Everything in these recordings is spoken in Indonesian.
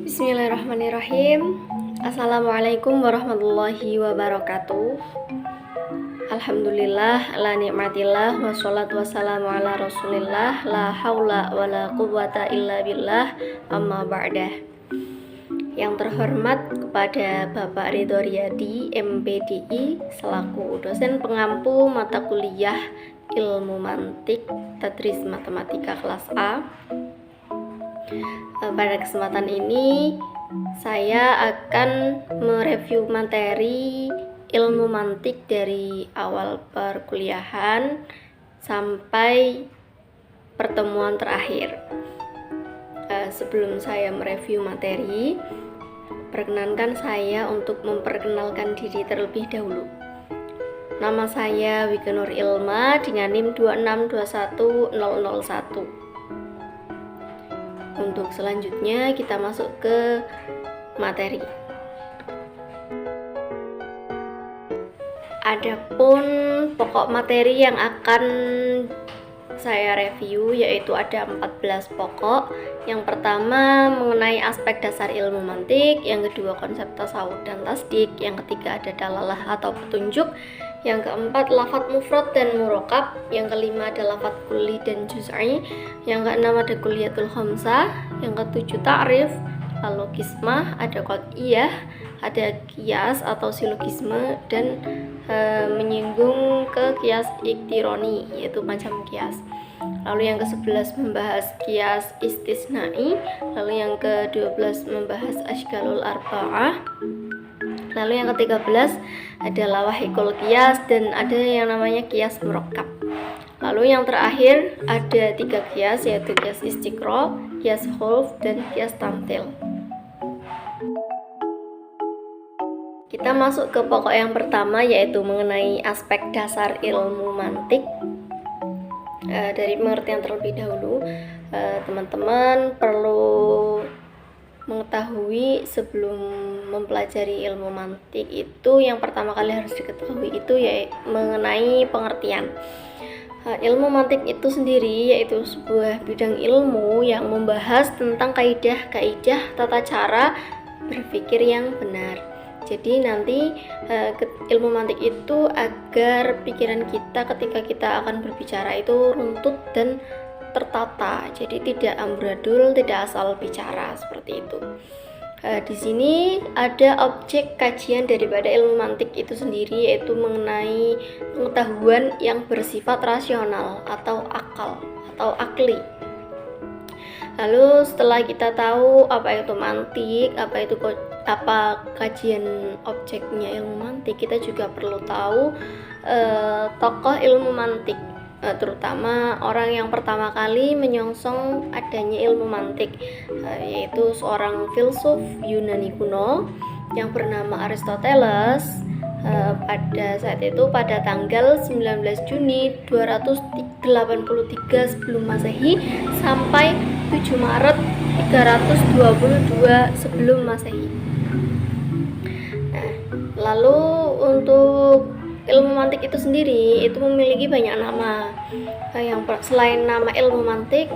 Bismillahirrahmanirrahim. Assalamualaikum warahmatullahi wabarakatuh. Alhamdulillah, ala nikmatillah, wassalatu wassalamu ala rasulillah, la haula wa la quwwata illa billah, amma ba'dah. Yang terhormat kepada Bapak Ridho Riyadi, MPDI, selaku dosen pengampu mata kuliah Ilmu Mantik Tadris Matematika kelas A. Pada kesempatan ini saya akan mereview materi ilmu mantik dari awal perkuliahan sampai pertemuan terakhir. Sebelum saya mereview materi, perkenankan saya untuk memperkenalkan diri terlebih dahulu. Nama saya Wike Nur Ilma dengan NIM 2621001. Untuk selanjutnya kita masuk ke materi. Adapun pokok materi yang akan saya review yaitu ada 14 pokok. Yang pertama mengenai aspek dasar ilmu mantik, yang kedua konsep tasawuf dan tasdik, yang ketiga ada dalalah atau petunjuk, yang keempat lafadz mufrad dan murokab, yang kelima ada lafadz kulli dan juz'i, yang keenam ada kulliyatul khamsah, yang ketujuh ta'rif, lalu qismah, ada qat'iyah, ada qiyas atau silogisme, dan menyinggung ke qiyas iktironi yaitu macam qiyas. Lalu yang ke-11 membahas qiyas istisnai, lalu yang ke-12 membahas asyghalul arba'ah, lalu yang ke-13 ada lawahikul qiyas dan ada yang namanya qiyas murakkab. Lalu yang terakhir ada 3 qiyas yaitu qiyas istiqra, qiyas khulf, dan qiyas tamthil. Kita masuk ke pokok yang pertama yaitu mengenai aspek dasar ilmu mantik. Dari pengertian terlebih dahulu, teman-teman perlu mengetahui sebelum mempelajari ilmu mantik itu yang pertama kali harus diketahui itu yaitu mengenai pengertian. Ilmu mantik itu sendiri yaitu sebuah bidang ilmu yang membahas tentang kaidah-kaidah tata cara berpikir yang benar. Jadi nanti ilmu mantik itu agar pikiran kita ketika kita akan berbicara itu runtut dan tertata. Jadi tidak amburadul, tidak asal bicara seperti itu. Di sini ada objek kajian daripada ilmu mantik itu sendiri yaitu mengenai pengetahuan yang bersifat rasional atau akal atau akli. Lalu setelah kita tahu apa itu mantik, apa kajian objeknya ilmu mantik, kita juga perlu tahu tokoh ilmu mantik, terutama orang yang pertama kali menyongsong adanya ilmu mantik, yaitu seorang filsuf Yunani kuno yang bernama Aristoteles. Pada saat itu pada tanggal 19 Juni 283 sebelum Masehi sampai 7 Maret 322 sebelum Masehi. Lalu untuk ilmu mantik itu sendiri itu memiliki banyak nama. Yang selain nama ilmu mantik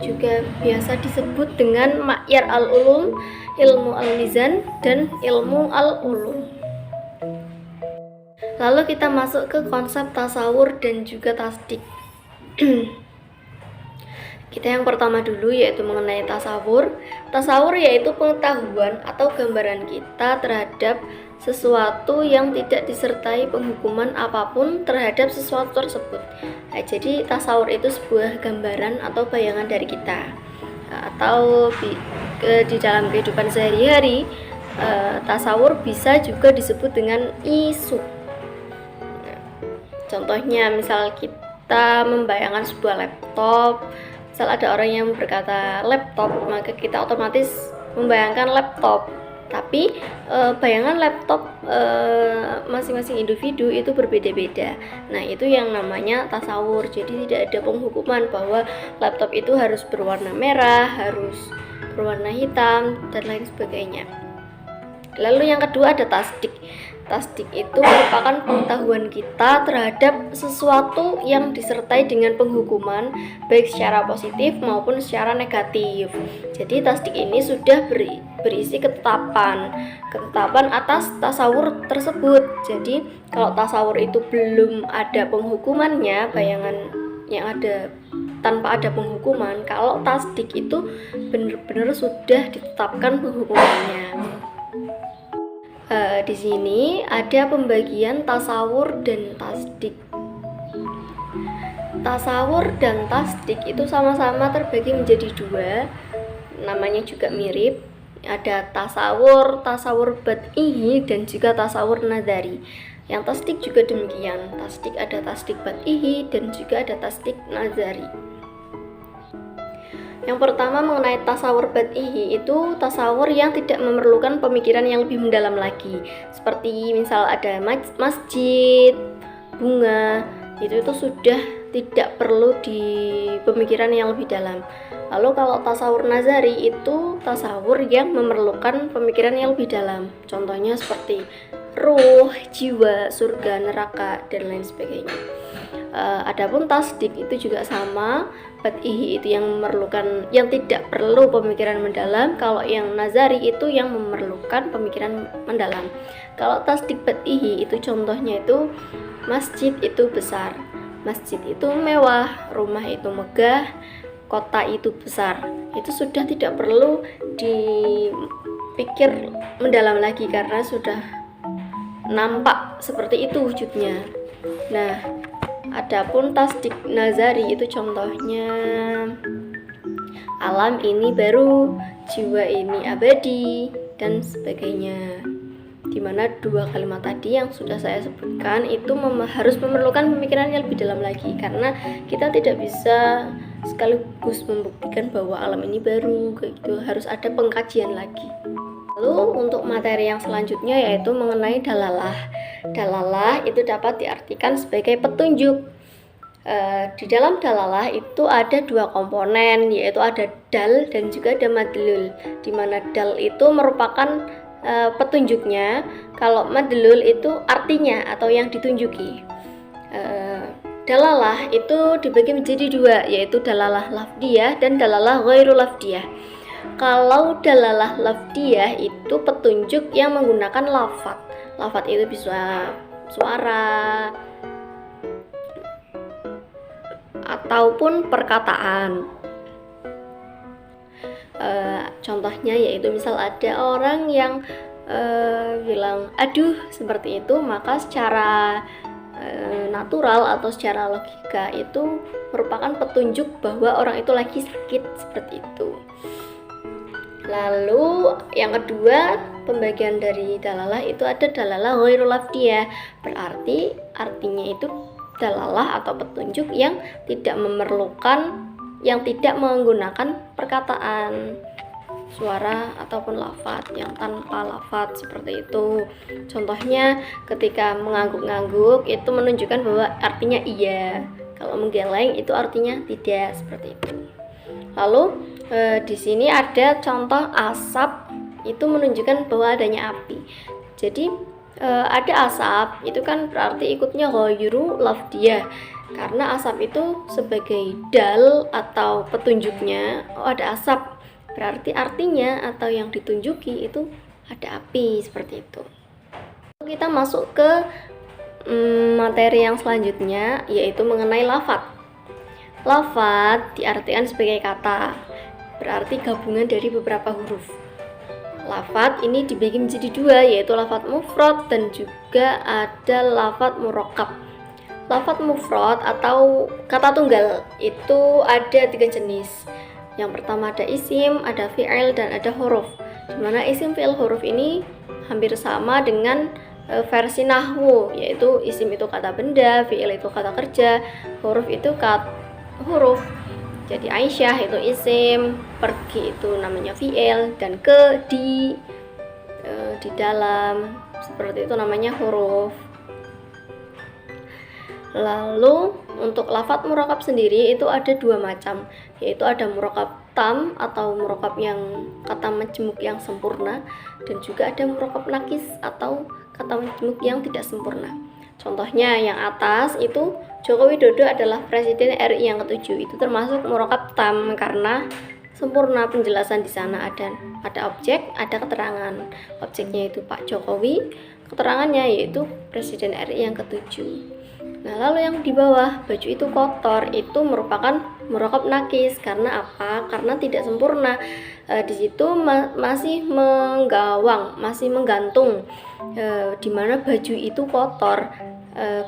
juga biasa disebut dengan ma'yar al-ulum, ilmu al-mizan, dan ilmu al-ulum. Lalu kita masuk ke konsep tasawur dan juga tasdik. Kita yang pertama dulu yaitu mengenai tasawur. Tasawur yaitu pengetahuan atau gambaran kita terhadap sesuatu yang tidak disertai penghukuman apapun terhadap sesuatu tersebut. Jadi tasawur itu sebuah gambaran atau bayangan dari kita. Atau di dalam kehidupan sehari-hari, tasawur bisa juga disebut dengan isu. Contohnya misal kita membayangkan sebuah laptop, misal ada orang yang berkata laptop, maka kita otomatis membayangkan laptop. Tapi bayangan laptop masing-masing individu itu berbeda-beda. Nah itu yang namanya tasawur. Jadi tidak ada penghukuman bahwa laptop itu harus berwarna merah, harus berwarna hitam, dan lain sebagainya. Lalu yang kedua ada tasdik. Tasdik itu merupakan pengetahuan kita terhadap sesuatu yang disertai dengan penghukuman baik secara positif maupun secara negatif. Jadi tasdik ini sudah berisi ketetapan atas tasawur tersebut. Jadi kalau tasawur itu belum ada penghukumannya, bayangan yang ada tanpa ada penghukuman. Kalau tasdik itu benar-benar sudah ditetapkan penghukumannya. Di sini ada pembagian tasawur dan tasdik. Tasawur dan tasdik itu sama-sama terbagi menjadi dua, namanya juga mirip. Ada tasawur bad'ihi dan juga tasawur nazari. Yang tasdik juga demikian. Tasdik ada tasdik bad'ihi dan juga ada tasdik nazari. Yang pertama mengenai tasawur bad'ihi, itu tasawur yang tidak memerlukan pemikiran yang lebih mendalam lagi. Seperti misal ada masjid, bunga, itu sudah tidak perlu di pemikiran yang lebih dalam. Lalu kalau tasawur nazari itu tasawur yang memerlukan pemikiran yang lebih dalam. Contohnya seperti ruh, jiwa, surga, neraka, dan lain sebagainya. Adapun tasdik itu juga sama, bad'ihi itu yang tidak perlu pemikiran mendalam. Kalau yang nazari itu yang memerlukan pemikiran mendalam. Kalau tasdik bad'ihi itu contohnya itu masjid itu besar, masjid itu mewah, rumah itu megah, kota itu besar. Itu sudah tidak perlu dipikir mendalam lagi karena sudah nampak seperti itu wujudnya. Nah, adapun tasdik nazari itu contohnya alam ini baru, jiwa ini abadi, dan sebagainya. Dimana dua kalimat tadi yang sudah saya sebutkan itu harus memerlukan pemikiran yang lebih dalam lagi, karena kita tidak bisa sekaligus membuktikan bahwa alam ini baru, gitu. Harus ada pengkajian lagi. Lalu untuk materi yang selanjutnya yaitu mengenai dalalah. Dalalah itu dapat diartikan sebagai petunjuk. Di dalam dalalah itu ada dua komponen, yaitu ada dal dan juga ada madlul. Di mana dal itu merupakan petunjuknya, kalau madlul itu artinya atau yang ditunjuki. Dalalah itu dibagi menjadi dua, yaitu dalalah lafdiyah dan dalalah ghairu lafdiyah. Kalau dalalah lafdiyah itu petunjuk yang menggunakan lafaz. Lafaz itu bisa suara ataupun perkataan. Contohnya yaitu misal ada orang yang bilang aduh seperti itu, maka secara natural atau secara logika itu merupakan petunjuk bahwa orang itu lagi sakit, seperti itu. Lalu yang kedua, pembagian dari dalalah itu ada dalalah ghairu lafdiyah. Berarti artinya itu dalalah atau petunjuk yang tidak menggunakan perkataan, suara ataupun lafaz, yang tanpa lafaz, seperti itu. Contohnya ketika mengangguk-ngangguk itu menunjukkan bahwa artinya iya. Kalau menggeleng itu artinya tidak, seperti itu. Lalu di sini ada contoh asap, itu menunjukkan bahwa adanya api. Jadi ada asap, itu kan berarti ikutnya ghairu lafdiyah, karena asap itu sebagai dal atau petunjuknya. Ada asap, berarti artinya atau yang ditunjuki itu ada api, seperti itu. Kita masuk ke materi yang selanjutnya, yaitu mengenai lafaz. Lafaz diartikan sebagai kata, berarti gabungan dari beberapa huruf. Lafaz ini dibagi menjadi dua, yaitu lafaz mufrad dan juga ada lafaz murakkab. Lafaz mufrad atau kata tunggal itu ada 3 jenis. Yang pertama ada isim, ada fi'il, dan ada huruf. Dimana isim, fi'il, huruf ini hampir sama dengan versi nahwu, yaitu isim itu kata benda, fi'il itu kata kerja, huruf itu huruf. Jadi Aisyah itu isim, pergi itu namanya fi'il, dan ke, di dalam, seperti itu namanya huruf. Lalu untuk lafaz murakkab sendiri itu ada 2 macam, yaitu ada murakkab tam atau murokab yang kata majmuk yang sempurna, dan juga ada murokab nakis atau kata majmuk yang tidak sempurna. Contohnya yang atas itu Joko Widodo adalah Presiden RI yang ke-7, itu termasuk murokab tam karena sempurna penjelasan di sana, ada objek, ada keterangan. Objeknya itu Pak Jokowi, keterangannya yaitu Presiden RI yang ke-7. Nah, lalu yang di bawah baju itu kotor itu merupakan murokab nakis karena apa? Karena tidak sempurna. Di situ masih menggawang, masih menggantung di mana baju itu kotor.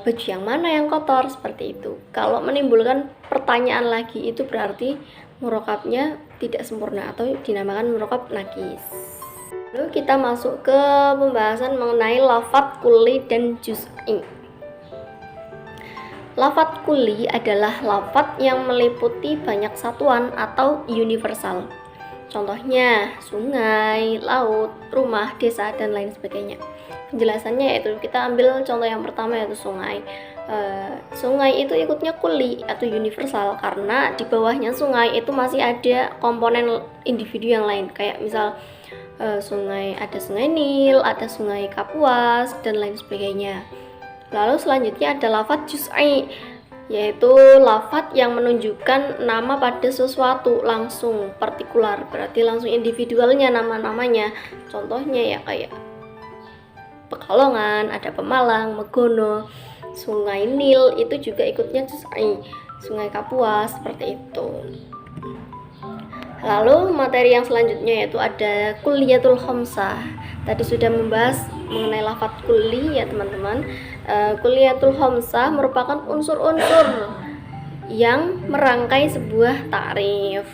Baju yang mana yang kotor, seperti itu. Kalau menimbulkan pertanyaan lagi itu berarti murokabnya tidak sempurna atau dinamakan murokab nakis. Lalu kita masuk ke pembahasan mengenai lafadz kulli dan juz'i. Lafadz kulli adalah lafadz yang meliputi banyak satuan atau universal. Contohnya sungai, laut, rumah, desa, dan lain sebagainya. Penjelasannya yaitu kita ambil contoh yang pertama yaitu sungai. Sungai itu ikutnya kulli atau universal karena di bawahnya sungai itu masih ada komponen individu yang lain, kayak misal sungai, ada sungai Nil, ada sungai Kapuas, dan lain sebagainya. Lalu selanjutnya ada lafadz juz'i, yaitu lafadz yang menunjukkan nama pada sesuatu langsung partikular, berarti langsung individualnya nama-namanya. Contohnya ya kayak Pekalongan, ada Pemalang, Megono, Sungai Nil itu juga ikutnya juz'i, Sungai Kapuas, seperti itu. Lalu materi yang selanjutnya yaitu ada kulliyatul khamsah. Tadi sudah membahas mengenai lafadz kulli ya teman-teman. Kulliyatul khamsah merupakan unsur-unsur yang merangkai sebuah takrif.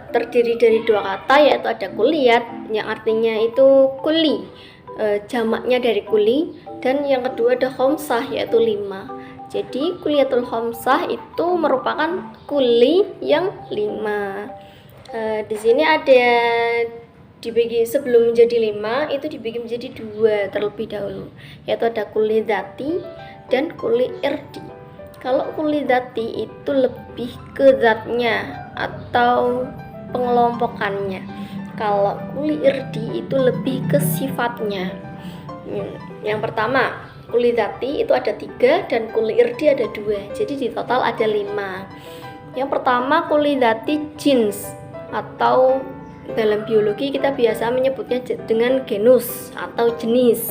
Terdiri dari dua kata yaitu ada kulliyat yang artinya itu kulli, jamaknya dari kulli, dan yang kedua ada khamsah yaitu 5. Jadi kulliyatul khamsah itu merupakan kulli yang 5. Di sini ada dibagi sebelum menjadi 5 itu dibagi menjadi 2 terlebih dahulu, yaitu ada kulli dzati dan kulli irdi. Kalau kulli dzati itu lebih ke zatnya atau pengelompokannya. Kalau kulli irdi itu lebih ke sifatnya. Yang pertama, kulli dzati itu ada 3 dan kulli irdi ada 2. Jadi di total ada 5. Yang pertama kulli dzati jins, atau dalam biologi kita biasa menyebutnya dengan genus atau jenis.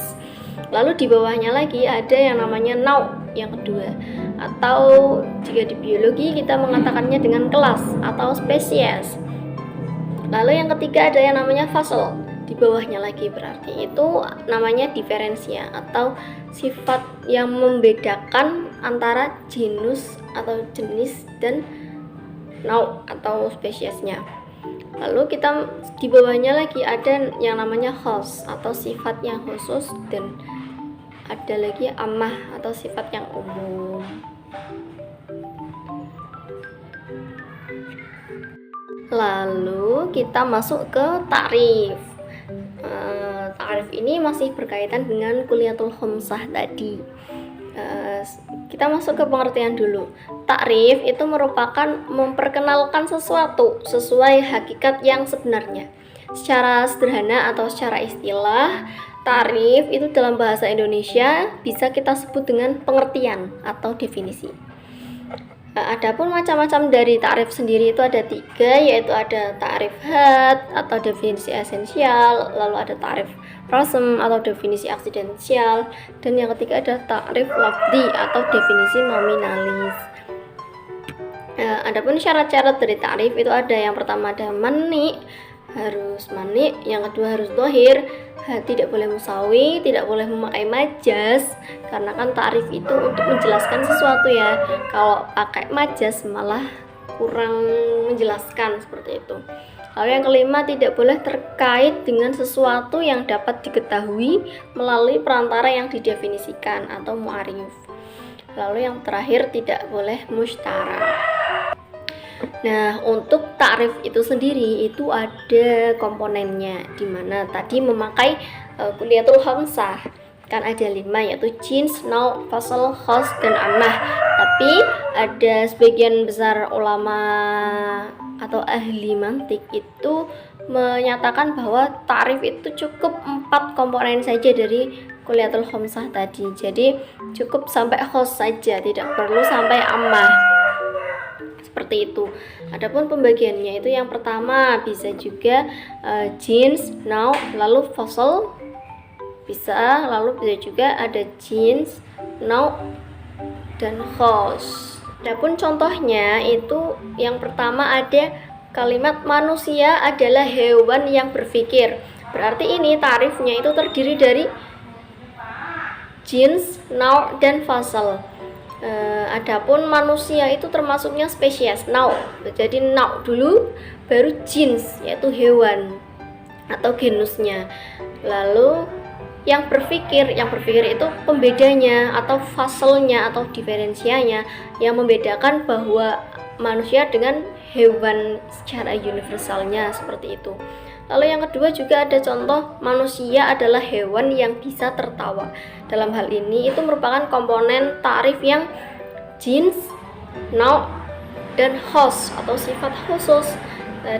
Lalu di bawahnya lagi ada yang namanya nau yang kedua, atau jika di biologi kita mengatakannya dengan kelas atau spesies. Lalu yang ketiga ada yang namanya fasel. Di bawahnya lagi berarti itu namanya diferensia atau sifat yang membedakan antara genus atau jenis dan nau atau spesiesnya. Lalu kita di bawahnya lagi ada yang namanya khos atau sifat yang khusus, dan ada lagi ammah atau sifat yang umum. Lalu kita masuk ke takrif. Takrif ini masih berkaitan dengan kulliyatul khamsah tadi. Kita masuk ke pengertian dulu. Takrif itu merupakan memperkenalkan sesuatu sesuai hakikat yang sebenarnya. Secara sederhana atau secara istilah, takrif itu dalam bahasa Indonesia bisa kita sebut dengan pengertian atau definisi. Adapun macam-macam dari takrif sendiri itu ada 3, yaitu ada takrif had atau definisi esensial, lalu ada takrif rasm atau definisi aksidensial, dan yang ketiga ada takrif lafzi atau definisi nominalis. Adapun syarat-syarat dari takrif itu ada yang pertama ada mani, harus mani, yang kedua harus dhahir, tidak boleh musawi, tidak boleh memakai majas, karena kan takrif itu untuk menjelaskan sesuatu ya. Kalau pakai majas malah kurang menjelaskan, seperti itu. Lalu yang kelima, tidak boleh terkait dengan sesuatu yang dapat diketahui melalui perantara yang didefinisikan atau mu'arif. Lalu yang terakhir, tidak boleh musyarak. Nah, untuk takrif itu sendiri itu ada komponennya, dimana tadi memakai kulliyatul khamsah kan ada 5, yaitu jins, nau, fasal, khos, dan ammah. Tapi ada sebagian besar ulama atau ahli mantik itu menyatakan bahwa ta'rif itu cukup 4 komponen saja dari kuliatul khamsah tadi. Jadi cukup sampai khos saja, tidak perlu sampai ammah. Seperti itu. Adapun pembagiannya itu yang pertama bisa juga jins, nau, lalu fasal bisa, lalu bisa juga ada jins, nau, dan khos. Adapun contohnya itu yang pertama ada kalimat manusia adalah hewan yang berpikir. Berarti ini tarifnya itu terdiri dari jins, nau, dan fasal. Adapun manusia itu termasuknya spesies nau. Jadi nau dulu baru jins yaitu hewan atau genusnya. Lalu yang berpikir itu pembedanya atau fasalnya atau diferensianya yang membedakan bahwa manusia dengan hewan secara universalnya, seperti itu. Lalu yang kedua juga ada contoh manusia adalah hewan yang bisa tertawa. Dalam hal ini itu merupakan komponen ta'rif yang jins, nau, dan khos atau sifat khusus,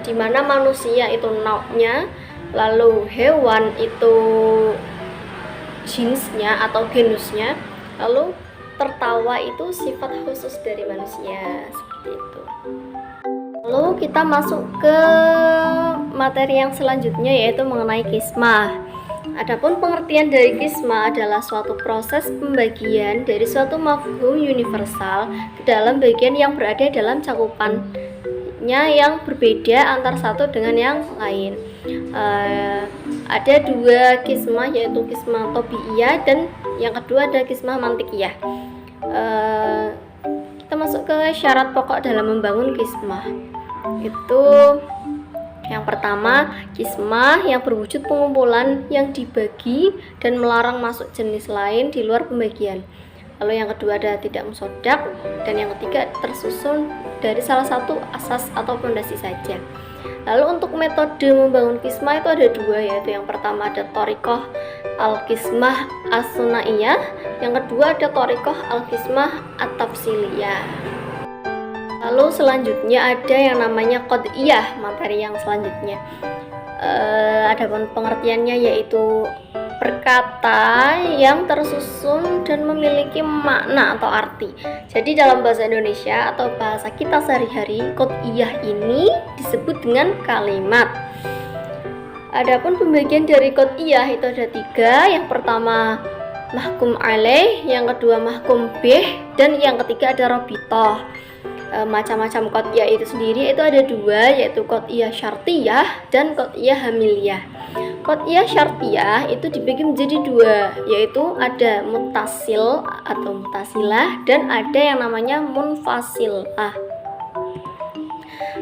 di mana manusia itu naunya, lalu hewan itu jenisnya atau genusnya, lalu tertawa itu sifat khusus dari manusia, seperti itu. Lalu kita masuk ke materi yang selanjutnya yaitu mengenai qismah. Adapun pengertian dari qismah adalah suatu proses pembagian dari suatu mafhum universal ke dalam bagian yang berada dalam cakupannya yang berbeda antar satu dengan yang lain. Ada 2 qismah yaitu qismah tabi'iyah dan yang kedua ada qismah mantikiyah. Kita masuk ke syarat pokok dalam membangun qismah. Itu yang pertama, qismah yang berwujud pengumpulan yang dibagi dan melarang masuk jenis lain di luar pembagian. Lalu yang kedua ada tidak musodak, dan yang ketiga tersusun dari salah satu asas atau fondasi saja. Lalu untuk metode membangun qismah itu ada 2, yaitu yang pertama ada thoriqah al-qismah as-sunaiyah, yang kedua ada thoriqah al-qismah at-tafsiliyah. Lalu selanjutnya ada yang namanya qad'iyah, materi yang selanjutnya. Adapun pengertiannya yaitu perkata yang tersusun dan memiliki makna atau arti. Jadi dalam bahasa Indonesia atau bahasa kita sehari-hari, qad'iyah ini disebut dengan kalimat. Adapun pembagian dari qad'iyah itu ada 3. Yang pertama mahkum alaih, yang kedua mahkum bih, dan yang ketiga ada rabithah. Macam-macam qad'iyah itu sendiri itu ada 2, yaitu qad'iyah syartiyah dan qad'iyah hamiliyah. Qad'iyah syartiyah itu dibagi menjadi 2, yaitu ada muttasil atau muttasilah dan ada yang namanya munfasilah.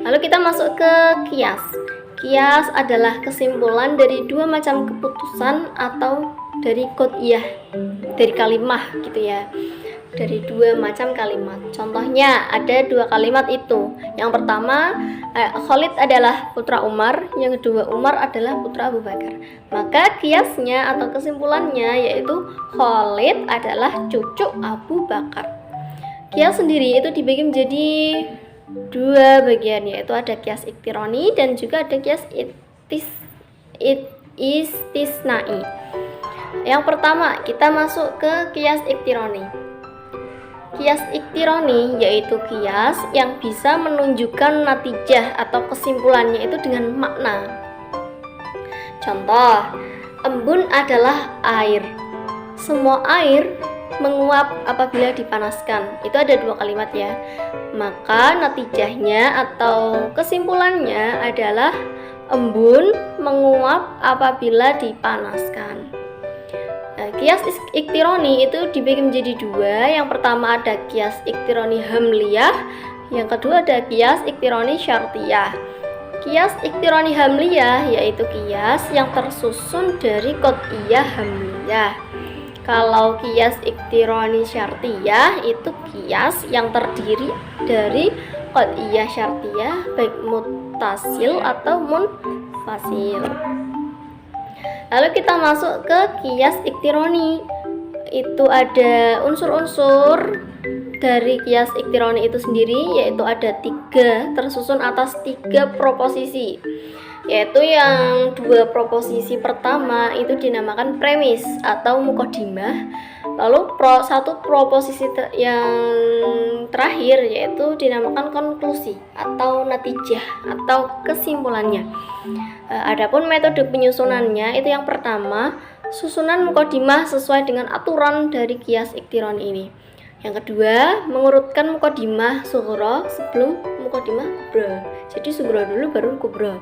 Lalu kita masuk ke qiyas. Qiyas adalah kesimpulan dari 2 macam keputusan atau dari qad'iyah, dari kalimah gitu ya, dari 2 macam kalimat. Contohnya ada 2 kalimat itu. Yang pertama, Khalid adalah putra Umar, yang kedua Umar adalah putra Abu Bakar. Maka kiasnya atau kesimpulannya yaitu Khalid adalah cucu Abu Bakar. Kias sendiri itu dibagi menjadi 2 bagian, yaitu ada kias iktironi dan juga ada kias istisnai. Yang pertama kita masuk ke kias iktironi. Kias iktironi yaitu kias yang bisa menunjukkan natijah atau kesimpulannya itu dengan makna. Contoh, embun adalah air. Semua air menguap apabila dipanaskan. Itu ada 2 kalimat ya. Maka natijahnya atau kesimpulannya adalah embun menguap apabila dipanaskan. Kias iktironi itu dibagi menjadi 2. Yang pertama ada kias iktironi hamliyah, yang kedua ada kias iktironi syartiyah. Kias iktironi hamliyah yaitu kias yang tersusun dari qad'iyah hamliyah. Kalau kias iktironi syartiyah itu kias yang terdiri dari qad'iyah syartiyah baik muttasil atau munfasil. Lalu kita masuk ke kias iktironi. Itu ada unsur-unsur dari kias iktironi itu sendiri, yaitu ada 3 tersusun atas 3 proposisi, yaitu yang 2 proposisi pertama itu dinamakan premis atau mukodimah, lalu satu proposisi yang terakhir yaitu dinamakan konklusi atau natijah atau kesimpulannya. Adapun metode penyusunannya itu yang pertama, susunan mukodimah sesuai dengan aturan dari kias iktironi ini. Yang kedua, mengurutkan mukodimah sughra sebelum mukodimah kubra. Jadi sughra dulu baru kubra.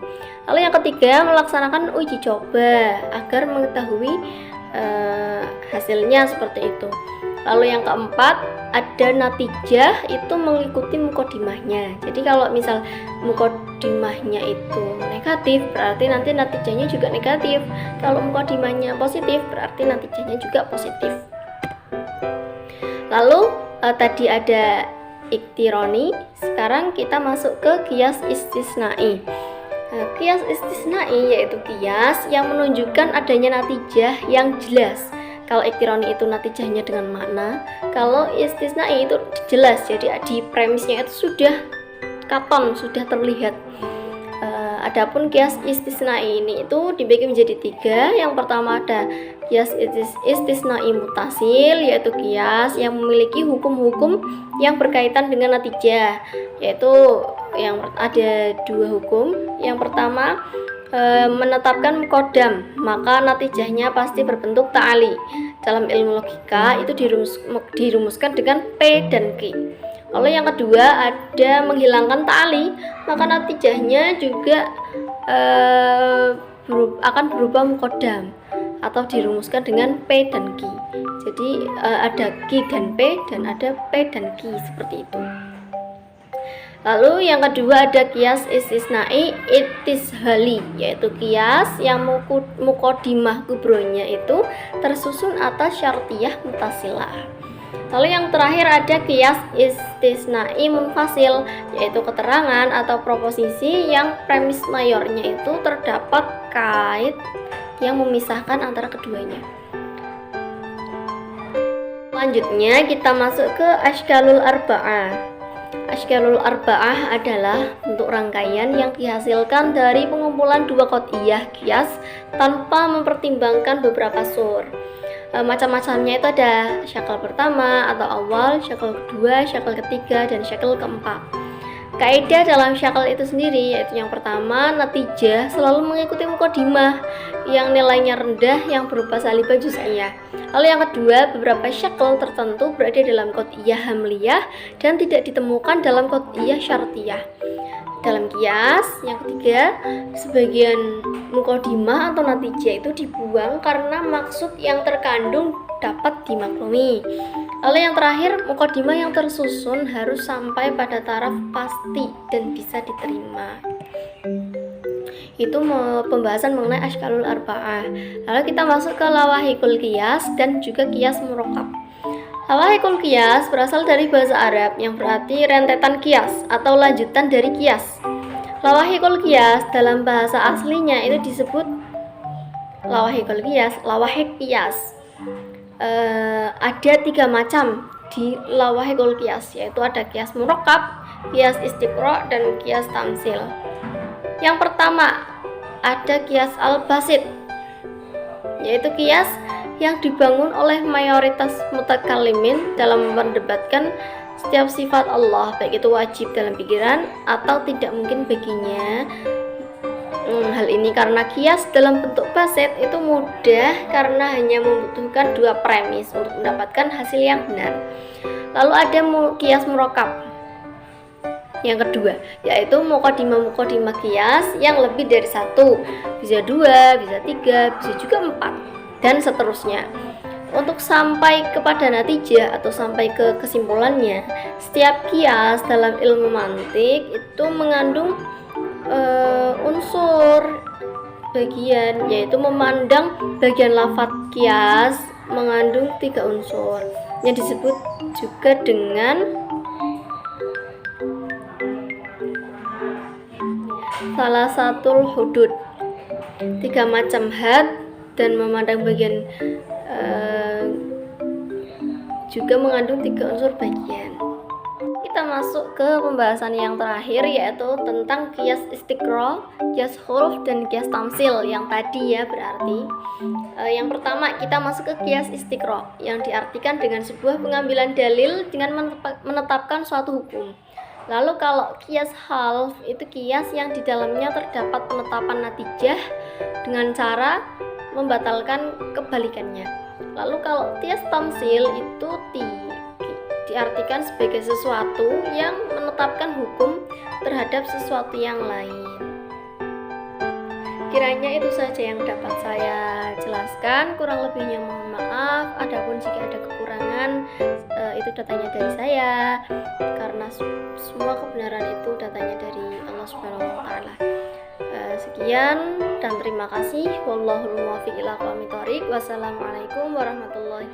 Lalu yang ketiga, melaksanakan uji coba agar mengetahui hasilnya seperti itu. Lalu yang keempat, ada natijah itu mengikuti mukodimahnya. Jadi kalau misal mukodimahnya itu negatif, berarti nanti natijahnya juga negatif. Kalau mukodimahnya positif, berarti natijahnya juga positif. Lalu tadi ada iktironi, sekarang kita masuk ke kias istisnai. Kias istisnai yaitu kias yang menunjukkan adanya natijah yang jelas. Kalau iktironi itu natijahnya dengan makna, kalau istisnai itu jelas, jadi di premisnya itu sudah katon, sudah terlihat. Adapun kias istisnai ini itu dibagi menjadi 3. Yang pertama ada kias istisnai mutasil, yaitu kias yang memiliki hukum-hukum yang berkaitan dengan natijah, yaitu yang ada 2 hukum. Yang pertama, menetapkan mukodam, maka natijahnya pasti berbentuk ta'ali. Dalam ilmu logika itu dirumuskan dengan P dan Q. Lalu yang kedua ada menghilangkan ta'ali, maka natijahnya juga akan berupa mukodam atau dirumuskan dengan P dan Q. Jadi ada Q dan P dan ada P dan Q seperti itu. Lalu yang kedua ada kias istisnai itishali, yaitu kias yang mukodimah kubronya itu tersusun atas syartiyah mutasilah. Lalu yang terakhir ada kias istisnai munfasil, yaitu keterangan atau proposisi yang premis mayornya itu terdapat kait yang memisahkan antara keduanya. Selanjutnya kita masuk ke ashkalul arba'ah. Ashkalul arba'ah adalah bentuk rangkaian yang dihasilkan dari pengumpulan 2 qot'iyah kias tanpa mempertimbangkan beberapa sur. Macam-macamnya itu ada syakal pertama atau awal, syakal kedua, syakal ketiga, dan syakal keempat. Kaidah dalam syakal itu sendiri yaitu yang pertama, natijah selalu mengikuti mukodimah yang nilainya rendah yang berupa salibah juz'iyah. Lalu yang kedua, beberapa syakal tertentu berada dalam qot'iyah hamliyah dan tidak ditemukan dalam qot'iyah syartiyah. Dalam kias yang ketiga, sebagian mukodimah atau natijah itu dibuang karena maksud yang terkandung dapat dimaklumi. Lalu yang terakhir, mukodimah yang tersusun harus sampai pada taraf pasti dan bisa diterima. Itu pembahasan mengenai ashkalul arba'ah. Lalu kita masuk ke lawahikul qiyas dan juga qiyas murakkab. Lawahikul qiyas berasal dari bahasa Arab yang berarti rentetan qiyas atau lanjutan dari qiyas. Lawahikul qiyas dalam bahasa aslinya itu disebut lawahikul qiyas, lawahik qiyas. Ada 3 macam di lawahikul qiyas, yaitu ada qiyas murakkab, qiyas istiqra, dan qiyas tamsil. Yang pertama ada qiyas al-basit, yaitu qiyas yang dibangun oleh mayoritas mutakallimin dalam mendebatkan setiap sifat Allah, baik itu wajib dalam pikiran atau tidak mungkin baginya. Hal ini karena kias dalam bentuk basit itu mudah karena hanya membutuhkan 2 premis untuk mendapatkan hasil yang benar. Lalu ada kias murakkab yang kedua, yaitu mukodimah kias yang lebih dari 1, bisa 2, bisa 3, bisa juga 4, dan seterusnya. Untuk sampai kepada natijah atau sampai ke kesimpulannya, setiap kias dalam ilmu mantik itu mengandung unsur bagian, yaitu memandang bagian lafadz kias mengandung 3 unsur yang disebut juga dengan salah satu hudud, 3 macam had, dan memandang bagian juga mengandung 3 unsur bagian. masuk ke pembahasan yang terakhir, yaitu tentang qiyas istiqra, qiyas huruf, dan qiyas tamsil yang tadi ya. Berarti yang pertama kita masuk ke qiyas istiqra, yang diartikan dengan sebuah pengambilan dalil dengan menetapkan suatu hukum. Lalu kalau qiyas half itu qiyas yang di dalamnya terdapat penetapan natijah dengan cara membatalkan kebalikannya. Lalu kalau qiyas tamsil itu diartikan sebagai sesuatu yang menetapkan hukum terhadap sesuatu yang lain. Kiranya itu saja yang dapat saya jelaskan, kurang lebihnya mohon maaf. Adapun jika ada kekurangan, itu datanya dari saya, karena semua kebenaran itu datanya dari Allah Subhanahu wa taala. Sekian dan terima kasih. Wallahul muwaffiq ila aqwamit thoriq. Wassalamualaikum warahmatullahi